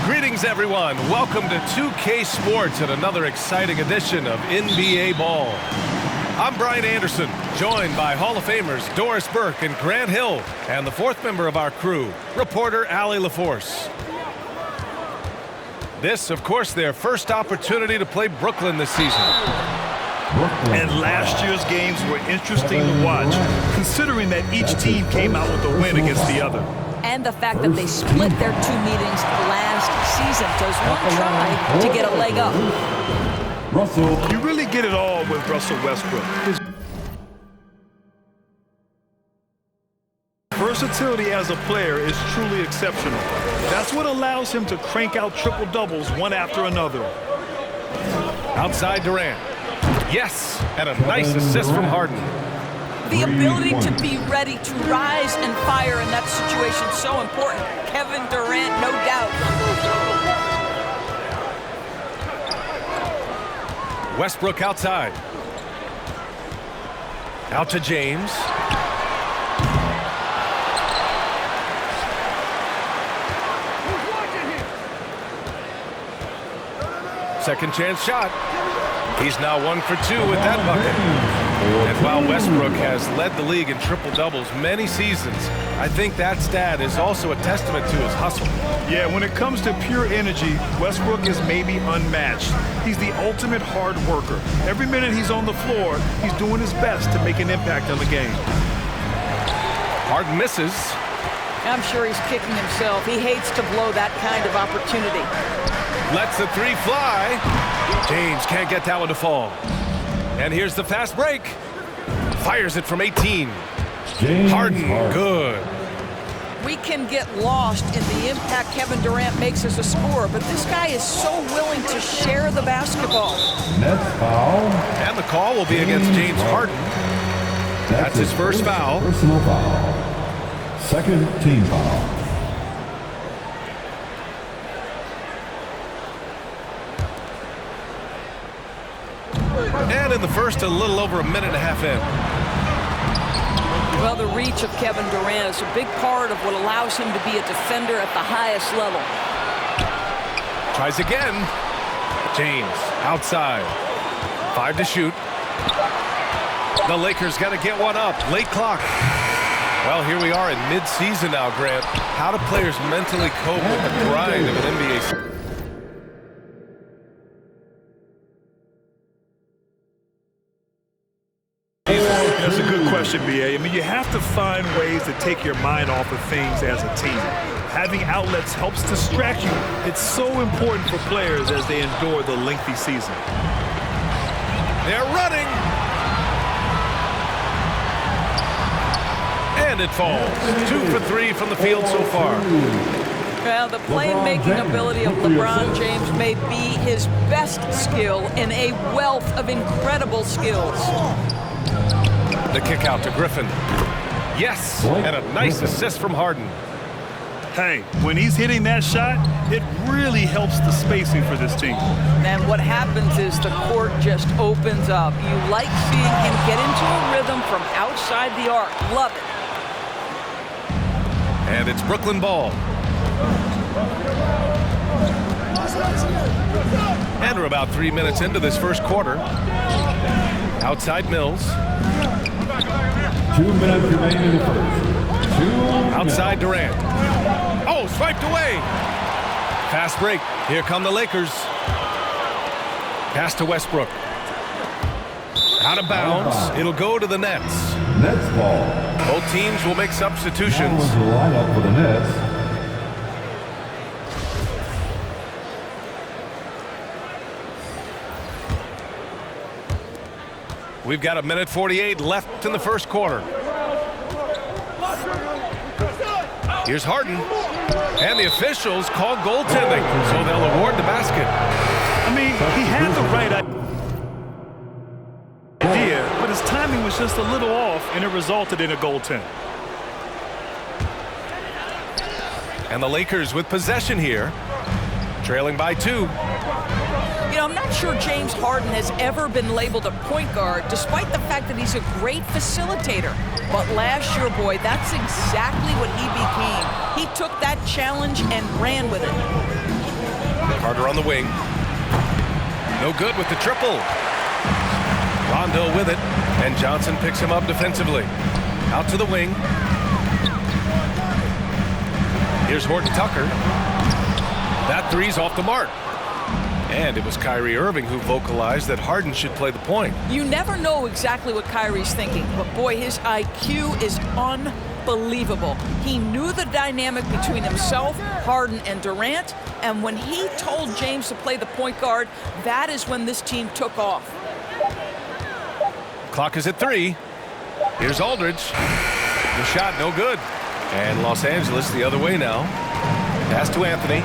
Greetings, everyone. Welcome to 2K Sports and another exciting edition of NBA Ball. I'm Brian Anderson, joined by Hall of Famers Doris Burke and Grant Hill, and the fourth member of our crew, reporter Allie LaForce. This, of course, their first opportunity to play Brooklyn this season. And last year's games were interesting to watch, considering that each team came out with a win against the other. And the fact that they split their two meetings last season. Does one try to get a leg up? You really get it all with Russell Westbrook. His versatility as a player is truly exceptional. That's what allows him to crank out triple-doubles one after another. Outside Durant. Yes, and a nice assist from Harden. The ability to be ready to rise and fire in that situation is so important. Kevin Durant, no doubt. Westbrook outside. Out to James. Second chance shot. He's now 1 for 2 with that bucket. And while Westbrook has led the league in triple-doubles many seasons, I think that stat is also a testament to his hustle. Yeah, when it comes to pure energy, Westbrook is maybe unmatched. He's the ultimate hard worker. Every minute he's on the floor, he's doing his best to make an impact on the game. Harden misses. I'm sure he's kicking himself. He hates to blow that kind of opportunity. Lets the three fly. James can't get that one to fall. And here's the fast break. Fires it from 18. Harden, good. We can get lost in the impact Kevin Durant makes as a scorer, but this guy is so willing to share the basketball. Next foul. And the call will be against James Harden. That's his first foul. Personal foul. Second team foul. And in the first, a little over a minute and a half in. Well, the reach of Kevin Durant is a big part of what allows him to be a defender at the highest level. Tries again. James outside. 5 to shoot. The Lakers got to get one up. Late clock. Well, here we are in mid-season now, Grant. How do players mentally cope with the grind of an NBA season? That's a good question, B.A. I mean, you have to find ways to take your mind off of things as a team. Having outlets helps distract you. It's so important for players as they endure the lengthy season. They're running. And it falls. 2 for 3 from the field so far. Well, the playmaking ability of LeBron James may be his best skill in a wealth of incredible skills. The kick out to Griffin. Yes, and a nice assist from Harden. Hey, when he's hitting that shot, it really helps the spacing for this team. And what happens is the court just opens up. You like seeing him get into a rhythm from outside the arc. Love it. And it's Brooklyn ball. And we're about 3 minutes into this first quarter. Outside Mills. 2 minutes remaining in the first. Outside Durant. Oh, swiped away. Fast break. Here come the Lakers. Pass to Westbrook. Out of bounds. It'll go to the Nets. Nets ball. Both teams will make substitutions. That was the lineup for the Nets. We've got 1:48 left in the first quarter. Here's Harden. And the officials call goaltending, so they'll award the basket. I mean, he had the right idea, but his timing was just a little off, and it resulted in a goaltend. And the Lakers with possession here, trailing by 2. You know, I'm not sure James Harden has ever been labeled a point guard, despite the fact that he's a great facilitator. But last year, boy, that's exactly what he became. He took that challenge and ran with it. Carter on the wing. No good with the triple. Rondo with it, and Johnson picks him up defensively. Out to the wing. Here's Horton Tucker. That three's off the mark. And it was Kyrie Irving who vocalized that Harden should play the point. You never know exactly what Kyrie's thinking, but boy, his IQ is unbelievable. He knew the dynamic between himself, Harden, and Durant, and when he told James to play the point guard, that is when this team took off. Clock is at 3. Here's Aldridge. The shot no good. And Los Angeles the other way now. Pass to Anthony.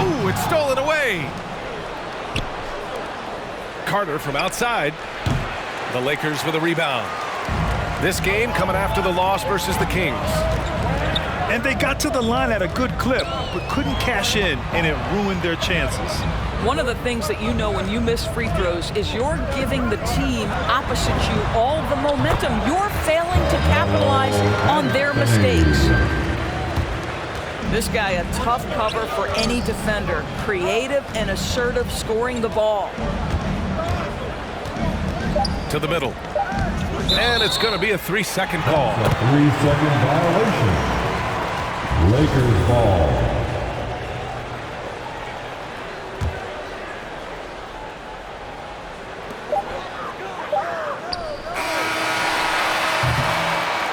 Ooh, it's stolen away. Carter from outside. The Lakers with a rebound. This game coming after the loss versus the Kings. And they got to the line at a good clip, but couldn't cash in, and it ruined their chances. One of the things that you know when you miss free throws is you're giving the team opposite you all the momentum. You're failing to capitalize on their mistakes. This guy, a tough cover for any defender. Creative and assertive scoring the ball. To the middle. And it's going to be a 3-second call. A 3-second violation. Lakers ball.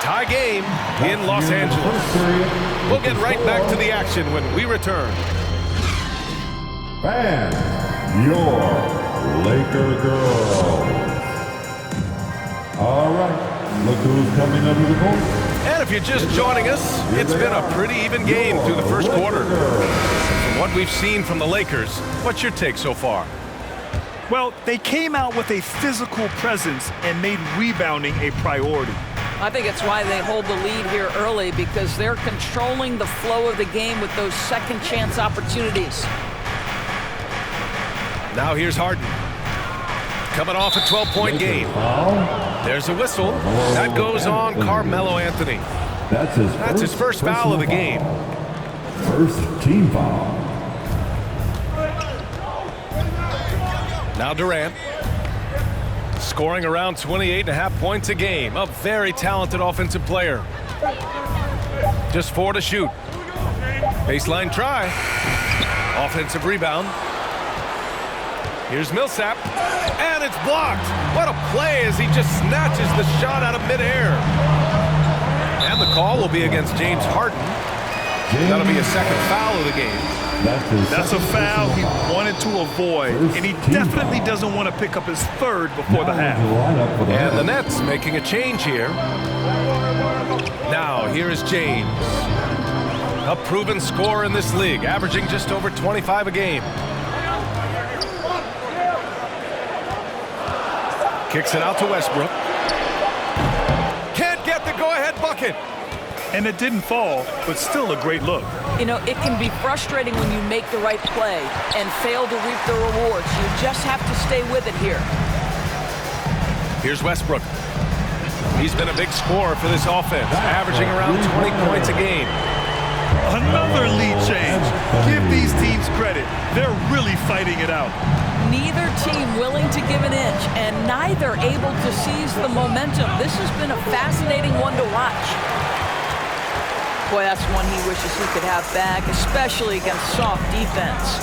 Tie game in Los Angeles. We'll get right back to the action when we return. Fans, your Laker girls. All right, look who's coming under the court. And if you're just joining us, it's been a pretty even game through the first quarter. From what we've seen from the Lakers, what's your take so far? Well, they came out with a physical presence and made rebounding a priority. I think it's why they hold the lead here early, because they're controlling the flow of the game with those second chance opportunities. Now here's Harden. Coming off a 12-point game. There's a whistle. That goes on Carmelo Anthony. That's his first foul of the game. First team foul. Now Durant. Scoring around 28.5 points a game. A very talented offensive player. Just 4 to shoot. Baseline try. Offensive rebound. Here's Millsap. And it's blocked. What a play as he just snatches the shot out of midair. And the call will be against James Harden. That'll be a second foul of the game. That's a foul he wanted to avoid, and he definitely doesn't want to pick up his third before the half. And the Nets making a change here. Now, here is James. A proven scorer in this league, averaging just over 25 a game. Kicks it out to Westbrook. Can't get the go-ahead bucket. And it didn't fall, but still a great look. You know, it can be frustrating when you make the right play and fail to reap the rewards. You just have to stay with it here. Here's Westbrook. He's been a big scorer for this offense, averaging around 20 points a game. Another lead change. Give these teams credit. They're really fighting it out. Neither team willing to give an inch, and neither able to seize the momentum. This has been a fascinating one to watch. Boy, that's one he wishes he could have back, especially against soft defense.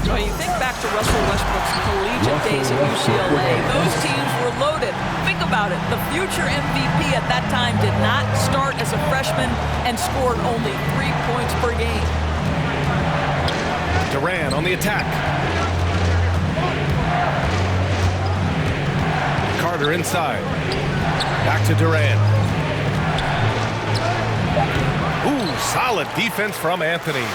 So you think back to Russell Westbrook's collegiate days at UCLA. Those teams were loaded. Think about it. The future MVP at that time did not start as a freshman and scored only 3 points per game. Durant on the attack. Carter inside. Back to Durant. Ooh, solid defense from Anthony.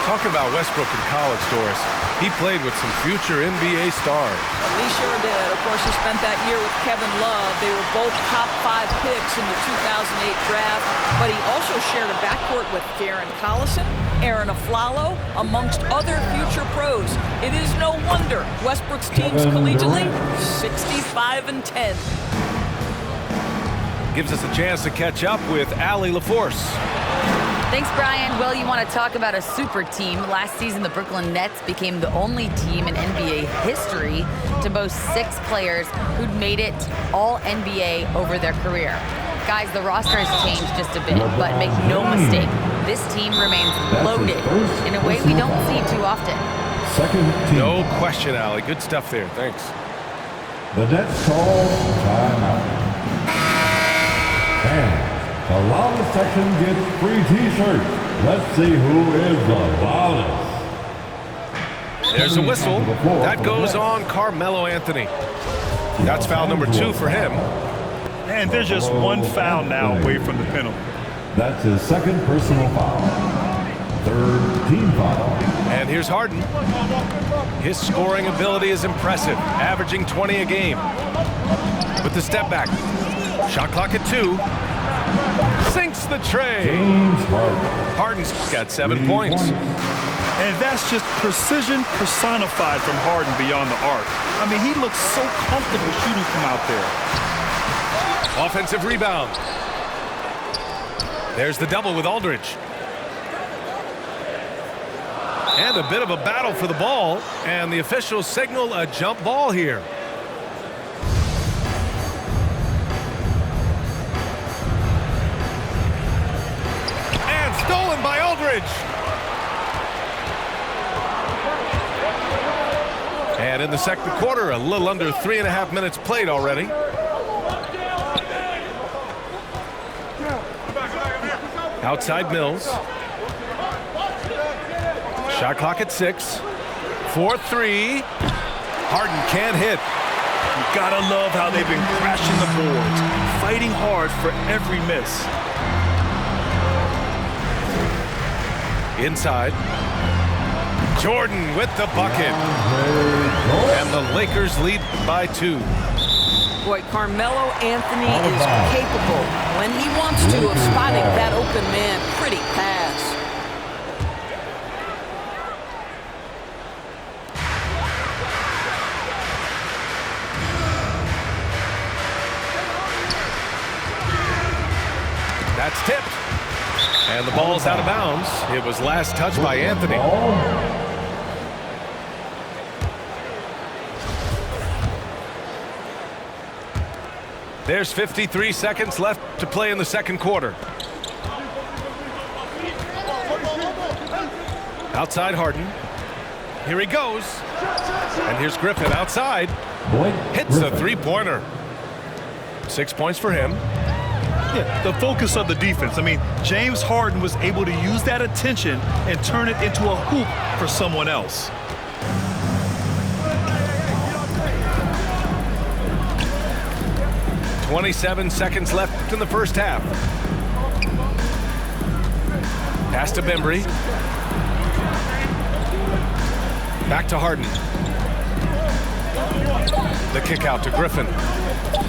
Talk about Westbrook in college, Doris. He played with some future NBA stars. He sure did. Of course, he spent that year with Kevin Love. They were both top 5 picks in the 2008 draft, but he also shared a backcourt with Darren Collison, Aaron Aflalo, amongst other future pros. It is no wonder Westbrook's teams collegiately 65-10. Gives us a chance to catch up with Allie LaForce. Thanks, Brian. Well, you want to talk about a super team. Last season, the Brooklyn Nets became the only team in NBA history to boast 6 players who'd made it all NBA over their career. Guys, the roster has changed just a bit, but make no mistake, this team remains loaded in a way we don't see too often. No question, Allie. Good stuff there. Thanks. The Nets call timeout. And the loudest section gets free T-shirts. Let's see who is the loudest. There's a whistle. That goes on Carmelo Anthony. That's foul number 2 for him. And there's just one foul now away from the penalty. That's his second personal foul. Third team foul. And here's Harden. His scoring ability is impressive, averaging 20 a game. With the step back. Shot clock at 2. Sinks the tray. Harden's got 7 points. And that's just precision personified from Harden beyond the arc. I mean, he looks so comfortable shooting from out there. Offensive rebound. There's the double with Aldridge. And a bit of a battle for the ball. And the officials signal a jump ball here. And stolen by Aldridge. And in the second quarter, a little under 3.5 minutes played already. Outside Mills. Shot clock at 6. 4-3. Harden can't hit. You gotta love how they've been crashing the boards, fighting hard for every miss. Inside. Jordan with the bucket. And the Lakers lead by 2. Boy, Carmelo Anthony is capable, when he wants to, of spotting that open man. Pretty pass. That's tipped. And the ball's out of bounds. It was last touched by Anthony. There's 53 seconds left to play in the second quarter. Outside Harden. Here he goes. And here's Griffin outside. Hits the three-pointer. 6 points for him. Yeah, the focus of the defense. I mean, James Harden was able to use that attention and turn it into a hoop for someone else. .27 seconds left in the first half. Pass to Bembry. Back to Harden. The kick out to Griffin.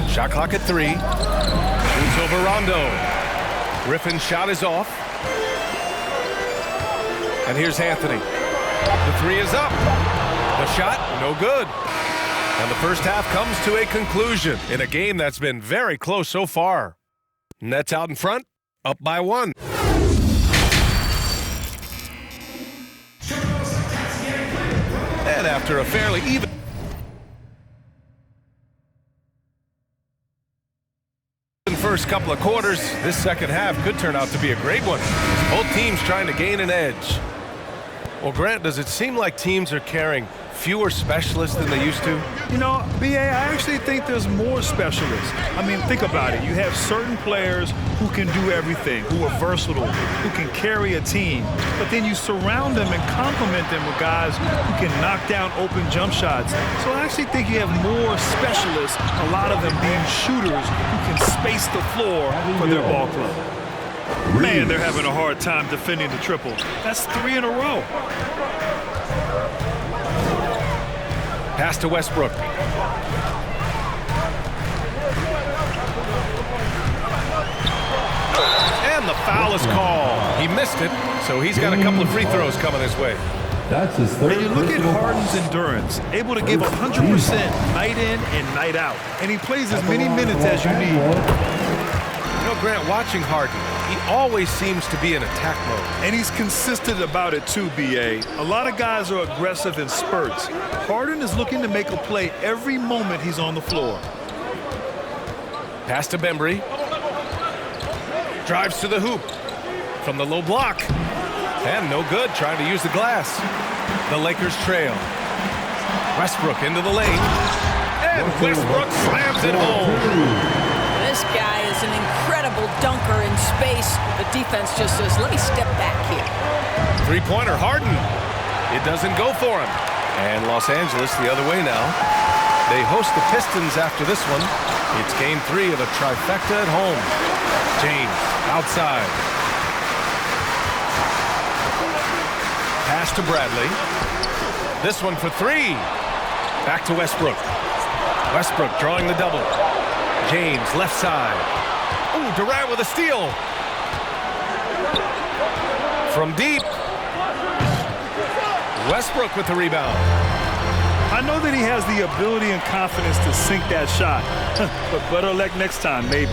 Shot clock at 3. Shoots over Rondo. Griffin's shot is off. And here's Anthony. The 3 is up. The shot, no good. And the first half comes to a conclusion in a game that's been very close so far. Nets out in front, up by 1. And after a fairly even first couple of quarters, this second half could turn out to be a great one. Both teams trying to gain an edge. Well, Grant, does it seem like teams are carrying fewer specialists than they used to? You know, B.A., I actually think there's more specialists. I mean, think about it. You have certain players who can do everything, who are versatile, who can carry a team. But then you surround them and complement them with guys who can knock down open jump shots. So I actually think you have more specialists, a lot of them being shooters who can space the floor for their ball club. Man, they're having a hard time defending the triple. That's 3 in a row. Pass to Westbrook. And the foul is called. He missed it, so he's got a couple of free throws coming his way. That's his third. And you look at Harden's endurance, able to give 100% night in and night out. And he plays as many minutes as you need. You know, Grant, watching Harden, He always seems to be in attack mode. And he's consistent about it too, B.A. A lot of guys are aggressive in spurts. Harden is looking to make a play every moment he's on the floor. Pass to Bembry. Drives to the hoop. From the low block. And no good, trying to use the glass. The Lakers trail. Westbrook into the lane. And Westbrook slams it home. This guy is an incredible dunker in space. The defense just says, let me step back here. Three-pointer, Harden. It doesn't go for him. And Los Angeles the other way now. They host the Pistons after this one. It's game 3 of a trifecta at home. James, outside. Pass to Bradley. This one for 3. Back to Westbrook. Westbrook drawing the double. James, left side. Ooh, Durant with a steal. From deep. Westbrook with the rebound. I know that he has the ability and confidence to sink that shot, but better luck next time, maybe.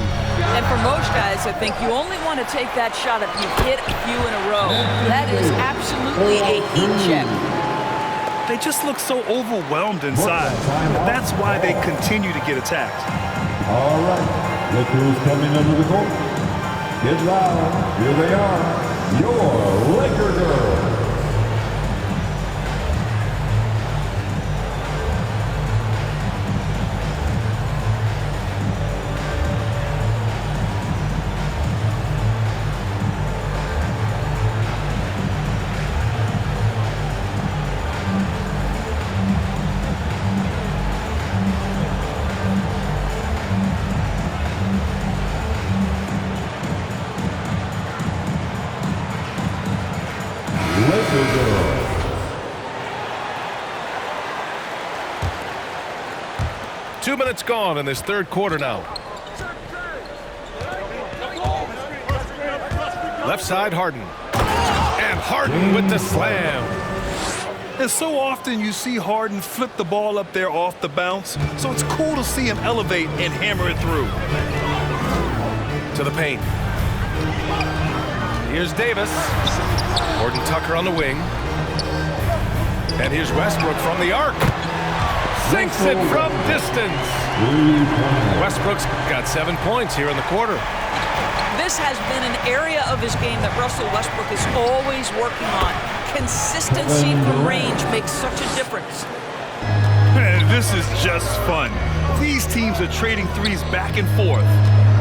And for most guys, I think you only want to take that shot if you've hit a few in a row. That is absolutely a heat check. They just look so overwhelmed inside. That's why they continue to get attacked. All right, look who's coming under the court. Get loud. Here they are, your Laker girls. Laker girls. Two minutes gone in this third quarter now. Left side, Harden. And Harden with the slam. And so often you see Harden flip the ball up there off the bounce, so it's cool to see him elevate and hammer it through. To the paint. Here's Davis. Gordon Tucker on the wing. And here's Westbrook from the arc. Sinks it from distance. Westbrook's got 7 points here in the quarter. This has been an area of his game that Russell Westbrook is always working on. Consistency from range makes such a difference. And this is just fun. These teams are trading threes back and forth.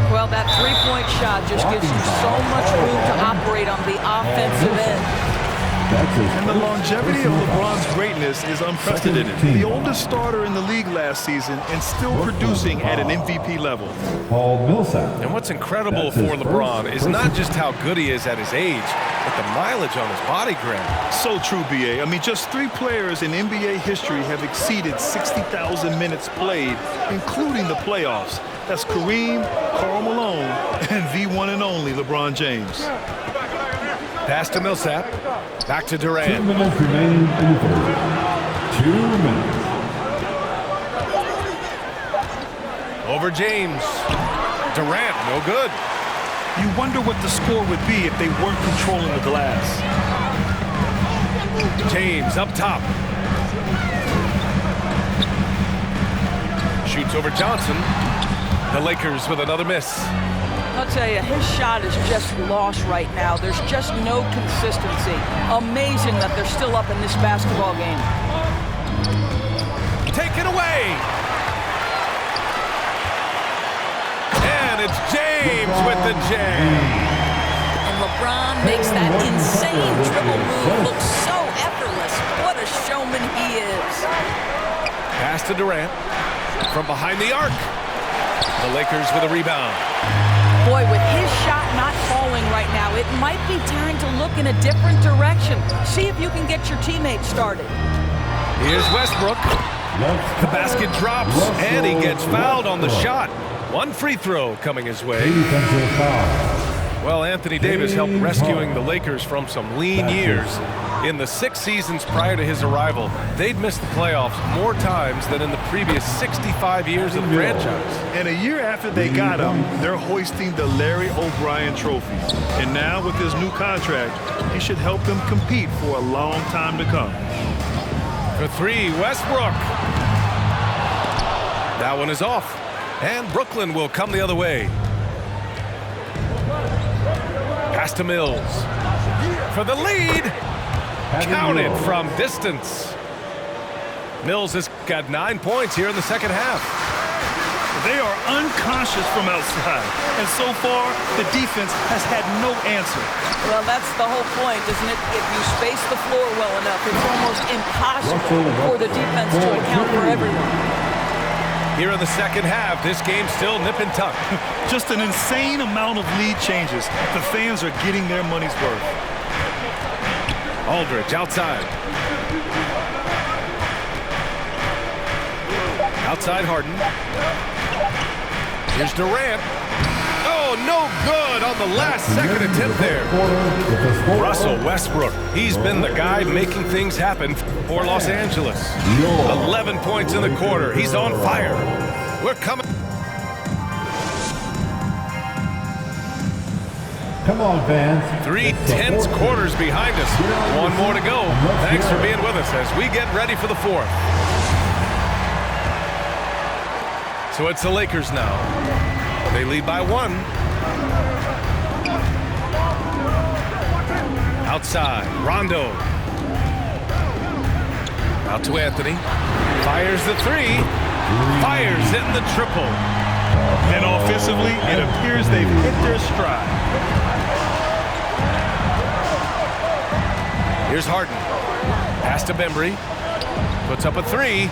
Well, that three-point shot just gives you so much room to operate on the offensive end. And the longevity of LeBron's greatness is unprecedented. The oldest starter in the league last season and still producing at an MVP level. Paul Millsap. And what's incredible for LeBron is not just how good he is at his age, but the mileage on his body grab. So true, B.A. I mean, just 3 players in NBA history have exceeded 60,000 minutes played, including the playoffs. That's Kareem, Karl Malone, and the one and only LeBron James. Pass to Millsap. Back to 2 Durant. minutes remaining in the third. 2 minutes. Over James. Durant, no good. You wonder what the score would be if they weren't controlling the glass. James up top. Shoots over Johnson. The Lakers with another miss. I'll tell you, his shot is just lost right now. There's just no consistency. Amazing that they're still up in this basketball game. Taken away. And it's James with the jam. And LeBron makes that insane dribble move look so effortless. What a showman he is. Pass to Durant. From behind the arc. The Lakers with a rebound. Boy, with his shot not falling right now, it might be time to look in a different direction. See if you can get your teammates started. Here's Westbrook. The basket drops, and he gets fouled on the shot. One free throw coming his way. Defensive foul. Well, Anthony Davis helped rescuing the Lakers from some lean years. In the 6 seasons prior to his arrival, they'd missed the playoffs more times than in the previous 65 years of the franchise. And a year after they got him, they're hoisting the Larry O'Brien Trophy. And now with his new contract, he should help them compete for a long time to come. For 3, Westbrook. That one is off. And Brooklyn will come the other way. Pass to Mills. For the lead. Counted from distance. Mills has got 9 points here in the second half. They are unconscious from outside. And so far, the defense has had no answer. Well, that's the whole point, isn't it? If you space the floor well enough, it's almost impossible for the defense to account for everyone. Here in the second half, this game's still nip and tuck. Just an insane amount of lead changes. The fans are getting their money's worth. Aldridge outside. Outside Harden. Here's Durant. Oh, no good on the last second attempt there. Russell Westbrook. He's been the guy making things happen for Los Angeles. 11 points in the quarter. He's on fire. We're coming. Come on, fans. 3 tense quarters behind us. One more to go. Thanks for being with us as we get ready for the 4th. So it's the Lakers now. They lead by 1. Outside, Rondo. Out to Anthony. Fires the 3. Fires in the triple. And offensively, it appears they've hit their stride. Here's Harden. Pass to Bembry. Puts up a 3.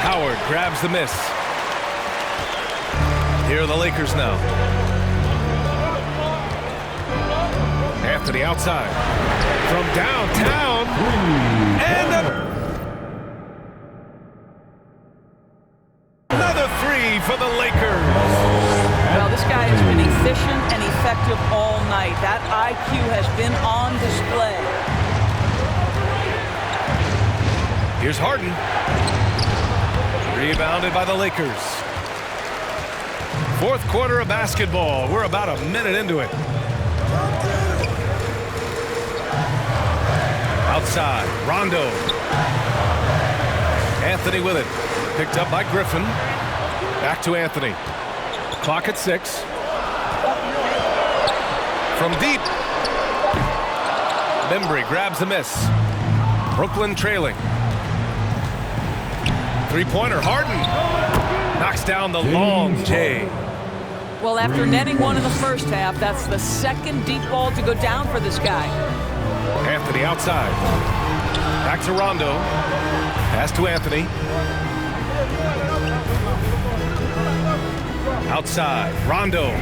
Howard grabs the miss. Here are the Lakers now. Anthony outside. From downtown. And another 3 for the Lakers. Well, this guy has been efficient and effective all night. That IQ has been on display. Here's Harden. Rebounded by the Lakers. 4th quarter of basketball. We're about a minute into it. Outside, Rondo. Anthony with it. Picked up by Griffin. Back to Anthony. Clock at 6. From deep. Bembry grabs the miss. Brooklyn trailing. 3-pointer, Harden. Knocks down the long J. Well, after netting 1 in the first half, that's the 2nd deep ball to go down for this guy. Anthony outside. Back to Rondo. Pass to Anthony. Outside, Rondo.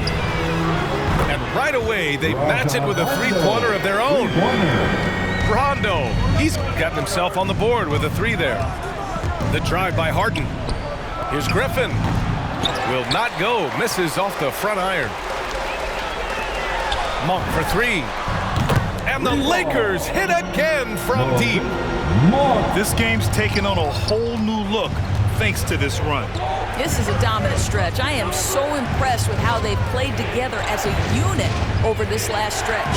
And right away, they match it with a 3-pointer of their own. Rondo, he's gotten himself on the board with a 3 there. The drive by Harden. Here's Griffin. Will not go. Misses off the front iron. Monk for 3. And the Lakers hit again from deep. This game's taken on a whole new look thanks to this run. This is a dominant stretch. I am so impressed with how they've played together as a unit over this last stretch.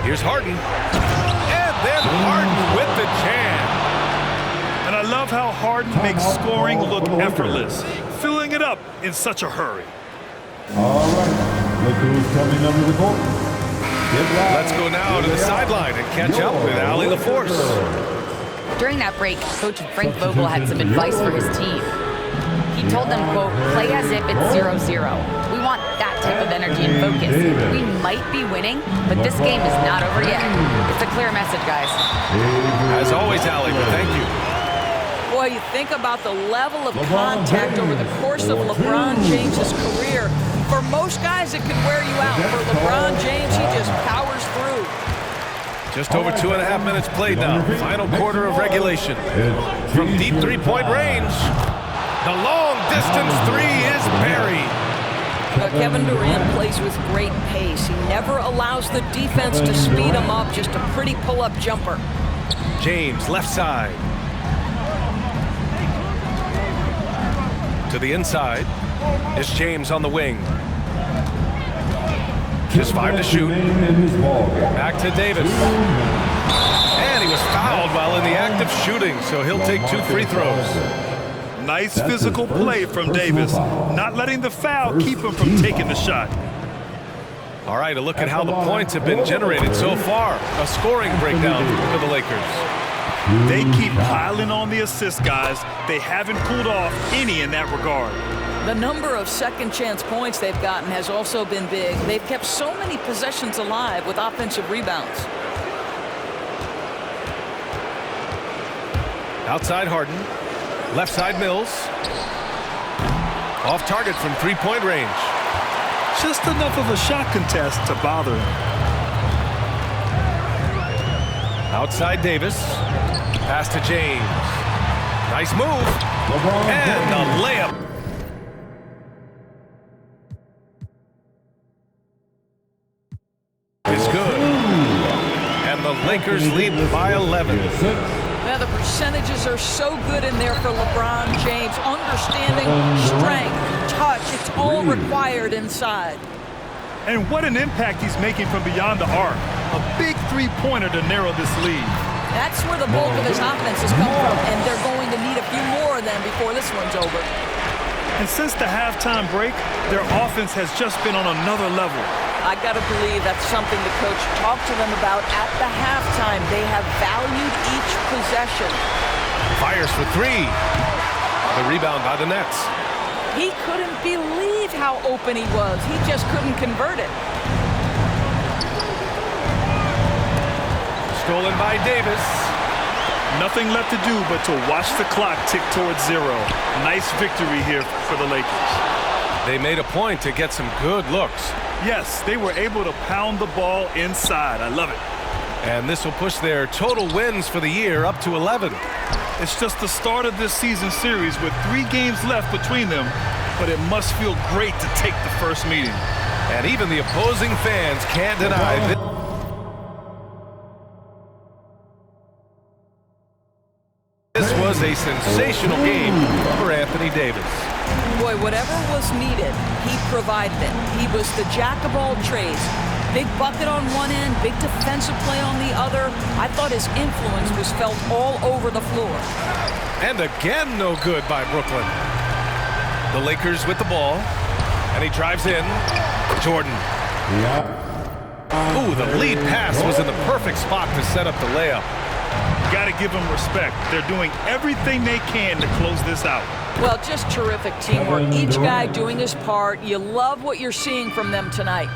Here's Harden. And then Harden with the jam. And I love how Harden makes scoring look effortless, filling it up in such a hurry. All right. Look who's coming under the court. Let's go now to the sideline and catch up with Allie LaForce. During that break, Coach Frank Vogel had some advice for his team. He told them, quote, play as if it's 0-0. We want that type of energy and focus. We might be winning, but this game is not over yet. It's a clear message, guys. As always, Allie, but thank you. Boy, you think about the level of contact over the course of LeBron James's career. For most guys, it could wear you out. For LeBron James, he just powers through. Just over 2.5 minutes played now. Final quarter of regulation. From deep 3-point range, the long distance 3 is buried. Kevin Durant plays with great pace. He never allows the defense to speed him up. Just a pretty pull-up jumper. James, left side. To the inside. It's James on the wing. Just 5 to shoot. Back to Davis. And he was fouled while in the act of shooting, so he'll take 2 free throws. Nice physical play from Davis, not letting the foul keep him from taking the shot. All right, a look at how the points have been generated so far. A scoring breakdown for the Lakers. They keep piling on the assists, guys. They haven't pulled off any in that regard. The number of second chance points they've gotten has also been big. They've kept so many possessions alive with offensive rebounds. Outside Harden. Left side Mills. Off target from 3-point range. Just enough of a shot contest to bother him. Outside Davis. Pass to James. Nice move. And the layup. Is good. And the Lakers lead by 11. Now the percentages are so good in there for LeBron James. Understanding, strength, touch, it's all required inside. And what an impact he's making from beyond the arc. A big three-pointer to narrow this lead. That's where the bulk of his offense has come from, and they're going to need a few more of them before this one's over. And since the halftime break, their offense has just been on another level. I got to believe that's something the coach talked to them about at the halftime. They have valued each possession. Fires for 3. The rebound by the Nets. He couldn't believe how open he was. He just couldn't convert it. Stolen by Davis. Nothing left to do but to watch the clock tick towards 0. Nice victory here for the Lakers. They made a point to get some good looks. Yes, they were able to pound the ball inside. I love it. And this will push their total wins for the year up to 11. It's just the start of this season series with 3 games left between them, but it must feel great to take the first meeting. And even the opposing fans can't deny this. This was a sensational game for Anthony Davis. Boy, whatever was needed, he provided it. He was the jack of all trades. Big bucket on one end, big defensive play on the other. I thought his influence was felt all over the floor. And again, no good by Brooklyn. The Lakers with the ball, and he drives in. Jordan. Ooh, the lead pass was in the perfect spot to set up the layup. Got to give them respect. They're doing everything they can to close this out. Well, just terrific teamwork. Each guy doing his part. You love what you're seeing from them tonight.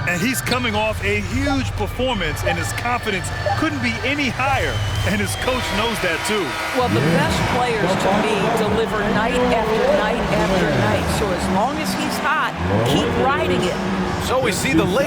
And he's coming off a huge performance, and his confidence couldn't be any higher. And his coach knows that, too. Well, the best players, to me, deliver night after night after night. So as long as he's hot, keep riding it. So we see the Lakers.